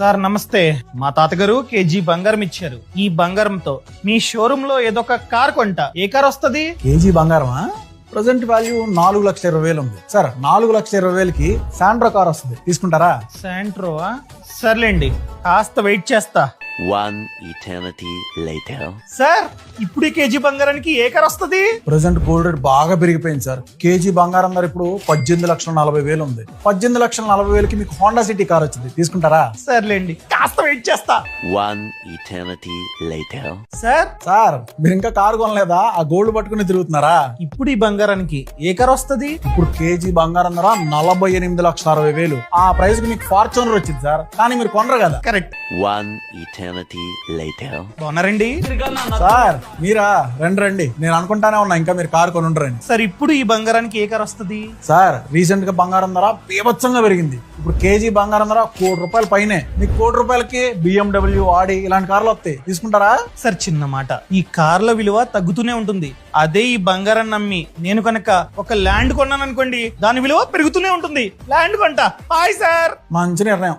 Sir నమస్తే. మా తాతగారు కేజీ బంగారం ఇచ్చారు. ఈ బంగారంతో మీ షోరూమ్ లో ఏదో ఒక కార్ కొంటా. ఏ కార్ వస్తది? కేజీ బంగారమా? ప్రజెంట్ వాల్యూ 4,20,000 ఉంది సార్. 4,20,000కి శాండ్రో కార్ వస్తుంది, తీసుకుంటారా? శాంట్రోవా? సర్లేండి, కాస్త వెయిట్ చేస్తా. One eternity later. సార్ ఇప్పుడు ఈ కేజీ బంగారానికి ఏ కార్ వస్తది? ప్రజెంట్ గోల్డ్ రేట్ బాగా పెరిగిపోయింది సార్. కేజీ బంగారం ధర ఇప్పుడు 18,40,000 ఉంది. 18,40,000కి మీకు హోండా సిటీ కార్ వచ్చింది, తీసుకుంటారా? సర్లేండి, కాస్త వెయిట్ చేస్తా. One eternity later. సార్ మీరు ఇంకా కారు కొనలేదా? ఆ గోల్డ్ పట్టుకుని తిరుగుతున్నారా? ఇప్పుడు ఈ బంగారానికి ఏ కార్ వస్తది? ఇప్పుడు కేజీ బంగారం ధర 48,60,000. ఆ ప్రైస్ కి మీకు ఫార్చునర్ వచ్చింది సార్, కానీ మీరు కొనరు కదా. కరెక్ట్. One eternity later. బాగున్నారండి? సార్ మీరా? రండి, నేను అనుకుంటానే ఉన్నా ఇంకా మీరు కారు కొని ఉండరని. సార్ ఇప్పుడు ఈ బంగారానికి ఏ కార్ వస్తది? సార్ రీసెంట్ గా బంగారం ధర బీభత్సంగా పెరిగింది. ఇప్పుడు కేజీ బంగారం ధర ₹1,00,00,000 పైనే. మీకు ₹1,00,00,000కి BMW, ఆడి ఇలాంటి కార్లు వస్తాయి, తీసుకుంటారా? సార్ చిన్న మాట, ఈ కార్ల విలువ తగ్గుతూనే ఉంటుంది. అదే ఈ బంగారం నమ్మి నేను కనుక ఒక ల్యాండ్ కొన్నాను అనుకోండి, దాని విలువ పెరుగుతూనే ఉంటుంది. ల్యాండ్ కొంటా. Hi sir. మంచి నిర్ణయం.